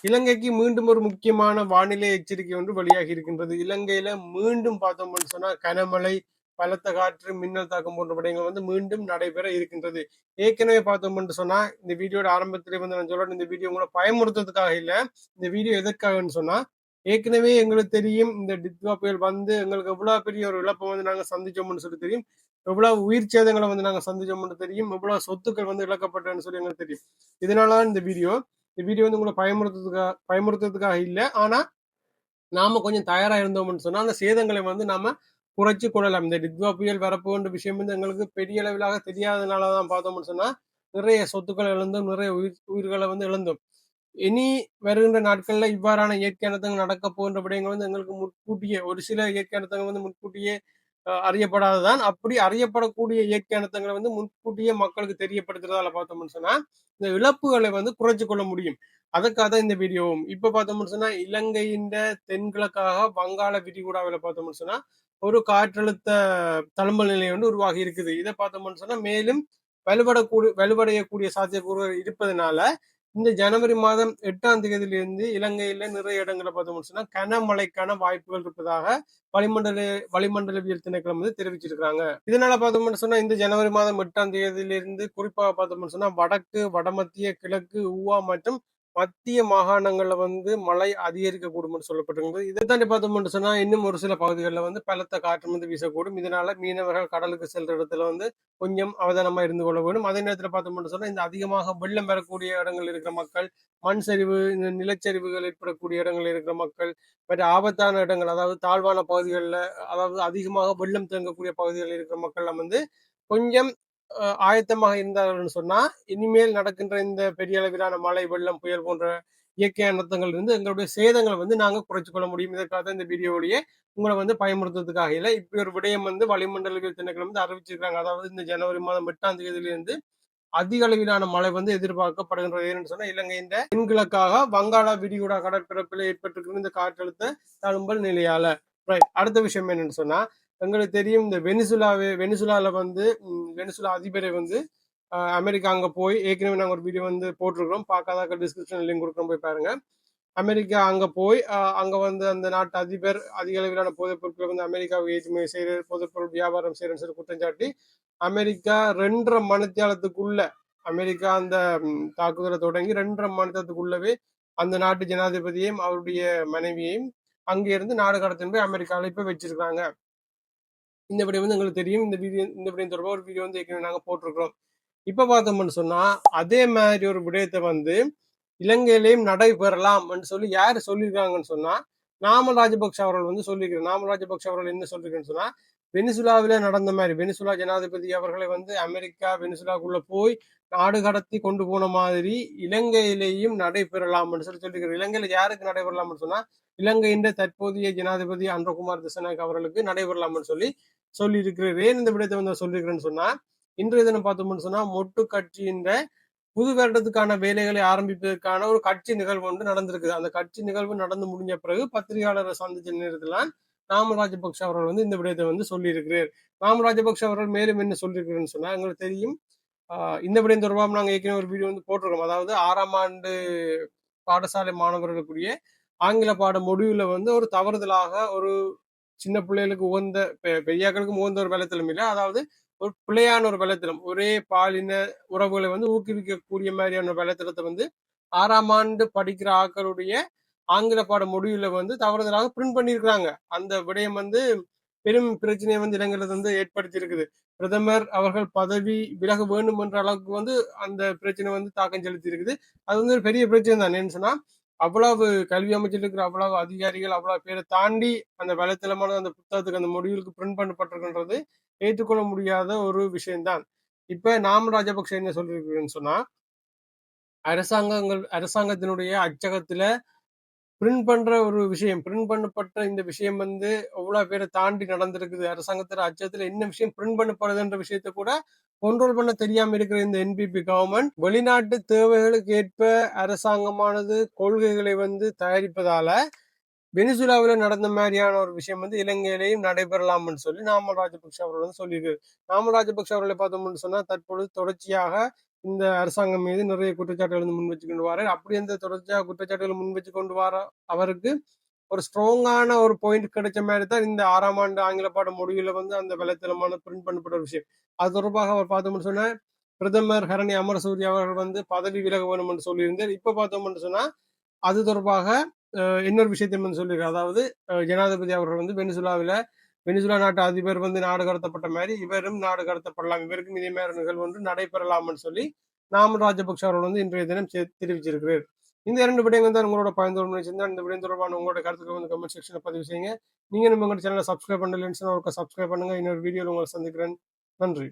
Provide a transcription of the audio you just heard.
இலங்கைக்கு மீண்டும் ஒரு முக்கியமான வானிலை எச்சரிக்கை ஒன்று வெளியாகி இருக்கின்றது. இலங்கையில மீண்டும் பார்த்தோம்னு சொன்னா கனமழை, பலத்த காற்று, மின்னல் தாக்கம் போன்ற விடயங்கள் மீண்டும் நடைபெற இருக்கின்றது. ஏற்கனவே பார்த்தோம்னு சொன்னா இந்த வீடியோட ஆரம்பத்திலே நான் சொல்றேன், இந்த வீடியோ உங்களை பயமுறுத்துறதுக்காக இல்ல. இந்த வீடியோ எதற்காகன்னு சொன்னா, ஏற்கனவே எங்களுக்கு தெரியும் இந்த டித்வா புயல் எங்களுக்கு எவ்வளவு பெரிய ஒரு இழப்பை நாங்க சந்திச்சோம்னு சொல்லி தெரியும். எவ்வளவு உயிர் சேதங்களை நாங்க சந்திச்சோம்னு தெரியும். எவ்வளவு சொத்துக்கள் இழக்கப்பட்டதுன்னு சொல்லி எங்களுக்கு தெரியும். இதனாலதான் இந்த வீடியோ உங்களை பயமுறுத்துறதுக்காக இல்லை. ஆனா நாம கொஞ்சம் தயாரா இருந்தோம்னு சொன்னா அந்த சேதங்களை நாம குறைச்சு கொள்ளலாம். இந்த டித்வா புயல் வரப்போன்ற விஷயம் எங்களுக்கு பெரிய அளவிலாக தெரியாதனாலதான் பார்த்தோம்னு சொன்னா நிறைய சொத்துக்கள் இழந்தோம், நிறைய உயிர்களை இழந்தோம். இனி வருகின்ற நாட்கள்ல இவ்வாறான இயற்கை அனர்த்தங்கள் நடக்க போன்ற விடயங்கள் எங்களுக்கு முன்கூட்டியே ஒரு சில இயற்கை அனர்த்தங்கள் முன்கூட்டியே அறியப்படாததான். அப்படி அறியப்படக்கூடிய இயற்கை அனர்த்தங்களை முன்கூட்டியே மக்களுக்கு தெரியப்படுத்துறதால பார்த்தோம்னு சொன்னா இந்த இழப்புகளை குறைச்சு கொள்ள முடியும். அதுக்காக தான் இந்த வீடியோவும். இப்ப பார்த்தோம்னு சொன்னா இலங்கையின் தென்கிழக்காக வங்காள விரிகுடாவில பார்த்தோம்னு சொன்னா ஒரு காற்றழுத்த தழும்பல் நிலை உருவாகி இருக்குது. இதை பார்த்தோம்னு சொன்னா மேலும் வலுவடையக்கூடிய சாத்தியக்கூறுகள் இருப்பதனால இந்த ஜனவரி மாதம் 8ஆம் தேதியிலிருந்து இலங்கையில நிறைய இடங்களை பார்த்தோம்னு சொன்னா கனமழைக்கான வாய்ப்புகள் இருப்பதாக வளிமண்டலவியல் திணைக்களம் தெரிவிச்சிருக்காங்க. இதனால பார்த்தோம்னு சொன்னா இந்த ஜனவரி மாதம் 8ஆம் தேதியிலிருந்து குறிப்பாக பார்த்தோம்னு சொன்னா வடக்கு, வடமத்திய, கிழக்கு, ஊவா மற்றும் மத்திய மாகாணங்கள்ல மழை அதிகரிக்கக்கூடும் சொல்லப்பட்டிருக்கிறது. இதை தாண்டி பார்த்தோம்னு சொன்னா இன்னும் ஒரு சில பகுதிகளில் பலத்த காற்று வீசக்கூடும். இதனால மீனவர்கள் கடலுக்கு செல்ற இடத்துல கொஞ்சம் அவதானமா இருந்து கொள்ள வேண்டும். அதே நேரத்தில் பார்த்தோம்னு சொன்னா இந்த அதிகமாக வெள்ளம் பெறக்கூடிய இடங்கள் இருக்கிற மக்கள், மண் சரிவு, இந்த நிலச்சரிவுகள் ஏற்படக்கூடிய இடங்கள் இருக்கிற மக்கள், மற்ற ஆபத்தான இடங்கள், அதாவது தாழ்வான பகுதிகளில், அதாவது அதிகமாக வெள்ளம் தேங்கக்கூடிய பகுதிகளில் இருக்கிற மக்கள் கொஞ்சம் ஆயத்தமாக இருந்தார்கள்னு சொன்னா இனிமேல் நடக்கின்ற இந்த பெரிய அளவிலான மழை, வெள்ளம், புயல் போன்ற இயற்கை அனர்த்தங்கள் இருந்து எங்களுடைய சேதங்களை நாங்க குறைச்சு கொள்ள முடியும். இதற்காக இந்த வீடியோவிலேயே உங்களை பயமுறுத்துறதுக்காக இல்லை. இப்படி ஒரு விடயம் வளிமண்டலவியல் திணைக்களம் அறிவிச்சிருக்காங்க. அதாவது இந்த ஜனவரி மாதம் 8ஆம் தேதியிலிருந்து அதிக அளவிலான மழை எதிர்பார்க்கப்படுகின்றது. ஏன்னு சொன்னா இலங்கையின் தென்கிழக்காக வங்காள விரிகுடா கடற்பரப்பில் ஏற்பட்டிருக்கிற இந்த காற்றழுத்த தழும்பல் நிலையால. ரைட். அடுத்த விஷயம் என்னன்னு சொன்னா எங்களுக்கு தெரியும் இந்த வெனிசுலால வெனிசுலா அதிபரை அமெரிக்கா அங்க போய் ஏற்கனவே நாங்க ஒரு வீடியோ போட்டிருக்கிறோம். பார்க்காத டிஸ்கிரிப்ஷன் லிங்க் கொடுக்குறோம், போய் பாருங்க. அமெரிக்கா அங்க போய் அங்க அந்த நாட்டு அதிபர் அதிக அளவிலான போதைப் பொருட்களை அமெரிக்காவுக்கு ஏற்றுமதி செய்யற, போதைப்பொருள் வியாபாரம் செய்யறன்னு சொல்லி குற்றம் சாட்டி அமெரிக்கா 2.5 மணித்தியாலத்துக்குள்ள அமெரிக்கா அந்த தாக்குதலை தொடங்கி 2.5 மணித்தியாலத்துக்குள்ளவே அந்த நாட்டு ஜனாதிபதியையும் அவருடைய மனைவியையும் அங்கே இருந்து நாடு கடத்தின் போய் அமெரிக்காவில் இப்ப வச்சிருக்காங்க. இந்த விடை எங்களுக்கு தெரியும். இந்த விடயம் தொடர்பாக ஒரு வீடியோ ஏற்கனவே நாங்க போட்டிருக்கிறோம். இப்ப பார்த்தோம்னு சொன்னா அதே மாதிரி ஒரு விடயத்தை இலங்கையிலையும் நடைபெறலாம் சொல்லி யாரு சொல்லியிருக்காங்கன்னு சொன்னா நாமல் ராஜபக்ஷ அவர்கள் சொல்லியிருக்கிறார். நாமல் ராஜபக்ஷ அவர்கள் என்ன சொல்லியிருக்கேன்னு சொன்னா வெனிசுலாவில நடந்த மாதிரி வெனிசுலா ஜனாதிபதி அவர்களை அமெரிக்கா வெனிசுலாக்குள்ள போய் நாடு கடத்தி கொண்டு போன மாதிரி இலங்கையிலேயும் நடைபெறலாம்னு சொல்லியிருக்கிறார். இலங்கையில யாருக்கு நடைபெறலாம்னு சொன்னா இலங்கையின் தற்போதைய ஜனாதிபதி அன்றகுமார் திசாநாயக் அவர்களுக்கு நடைபெறலாம்னு சொல்லி இருக்கிறார். ஏன் இந்த விடயத்தை சொல்லியிருக்கிறேன்னு சொன்னா இன்றைய தினம் பார்த்தோம்னு சொன்னா மொட்டு கட்சியின் புது வருடத்துக்கான வேலைகளை ஆரம்பிப்பதற்கான ஒரு கட்சி நிகழ்வு நடந்திருக்குது. அந்த கட்சி நிகழ்வு நடந்து முடிஞ்ச பிறகு பத்திரிகையாளரை சந்திச்ச நேரத்துல நாமல் ராஜபக்ஷ அவர்கள் இந்த விடயத்தை சொல்லி இருக்கிறார். நாமல் ராஜபக்ஷ அவர்கள் மேலும் என்ன சொல்லியிருக்கிறேன்னு சொன்னா எங்களுக்கு தெரியும். இந்த விடயம் தொடர்பாக நாங்கள் ஏற்கனவே ஒரு வீடியோ போட்டிருக்கோம். அதாவது 6ஆம் ஆண்டு பாடசாலை மாணவர்களுக்குரிய ஆங்கில பாட முடிவுல ஒரு தவறுதலாக ஒரு சின்ன பிள்ளைகளுக்கு உகந்த பெரியாக்களுக்கு உகந்த ஒரு வலைத்தளம் இல்லை, அதாவது ஒரு பிள்ளையான ஒரு வலைத்தளம், ஒரே பாலின உறவுகளை ஊக்குவிக்கக்கூடிய மாதிரியான ஒரு வலைத்தளத்தை 6ஆம் ஆண்டு படிக்கிற ஆக்களுடைய ஆங்கில பாட முடிவுல தவறுதலாக பிரிண்ட் பண்ணியிருக்கிறாங்க. அந்த விடயம் பெரும் பிரச்சனையை இலங்கையில ஏற்படுத்தி இருக்குது. பிரதமர் அவர்கள் பதவி விலக வேண்டும் என்ற அளவுக்கு அந்த பிரச்சனை தாக்கம் செலுத்தி இருக்குது. அது ஒரு பெரிய பிரச்சனை தான். என்ன சொன்னா அவ்வளவு கல்வி அமைச்சர் இருக்கிற அவ்வளவு அதிகாரிகள் அவ்வளவு பேரை தாண்டி அந்த வலைத்தளமான அந்த புத்தகத்துக்கு அந்த முடிவுக்கு பிரிண்ட் பண்ணப்பட்டிருக்கின்றது ஏற்றுக்கொள்ள முடியாத ஒரு விஷயம்தான். இப்ப நாமல் ராஜபக்ஷ என்ன சொல்லியிருக்கிறேன்னு சொன்னா அரசாங்கத்தினுடைய அச்சகத்துல பிரிண்ட் பண்ற ஒரு விஷயம், பிரிண்ட் பண்ணப்பட்ட இந்த விஷயம் எவ்வளவு பேரை தாண்டி நடந்திருக்குது. அரசாங்கத்துல அச்சகத்துல என்ன விஷயம் பிரிண்ட் பண்ணப்படுதுன்ற விஷயத்த கூட கண்ட்ரோல் பண்ண தெரியாம இருக்கிற இந்த என்பிபி கவர்மெண்ட் வெளிநாட்டு தேவைகளுக்கு ஏற்ப அரசாங்கமானது கொள்கைகளை தயாரிப்பதால வெனிசுலாவில் நடந்த மாதிரியான ஒரு விஷயம் இலங்கையிலேயும் நடைபெறலாம்னு சொல்லி நாமல் ராஜபக்ஷ அவர்கள் சொல்லியிருக்காரு. நாமல் ராஜபக்ஷ அவர்களை பார்த்தோம்னு சொன்னா தற்பொழுது தொடர்ச்சியாக இந்த அரசாங்கம் மீது நிறைய குற்றச்சாட்டுகள் வந்து முன் வச்சு கொண்டு வரார். அப்படி அந்த தொடர்ச்சியா குற்றச்சாட்டுகளை முன் வச்சு கொண்டு வர அவருக்கு ஒரு ஸ்ட்ராங்கான ஒரு பாயிண்ட் கிடைச்ச மாதிரி தான் இந்த 6ஆம் ஆண்டு ஆங்கில பாட முடிவுல வந்து அந்த வலைத்தளமான பிரிண்ட் பண்ணப்பட்ட ஒரு விஷயம். அது தொடர்பாக அவர் பார்த்தோம்னு சொன்னா பிரதமர் ஹரணி அமரசூரிய அவர்கள் வந்து பதவி விலக வேணும் என்று சொல்லியிருந்தார். இப்ப பார்த்தோம்னு சொன்னா அது தொடர்பாக இன்னொரு விஷயத்தையும் வந்து சொல்லியிருக்காரு. அதாவது ஜனாதிபதி அவர்கள் வந்து வெனிசுலா நாட்டு அதிபர் வந்து நாடு கடத்தப்பட்ட மாதிரி இவரும் நாடு கடத்தப்படலாம், இவருக்கும் இதே மாதிரி நிகழ்வு ஒன்று நடைபெறலாம்னு சொல்லி நாமல் ராஜபக்ஷ அவர்கள் வந்து இன்றைய தினம் தெரிவிச்சிருக்கிறார். இந்த 2 விடயங்கள் தான் உங்களோட பயந்து நினைச்சிருந்தா இந்த விடயம் தொடர்பான உங்களோட கருத்துக்களை வந்து கமெண்ட் செக்ஷன்ல பதிவு செய்யுங்க. நீங்க நம்ம உங்க சேனலை சப்ஸ்கிரைப் பண்ணலன்னு சொன்னா சப்ஸ்கிரைப் பண்ணுங்க. இன்னொரு வீடியோவில் உங்களை சந்திக்கிறேன். நன்றி.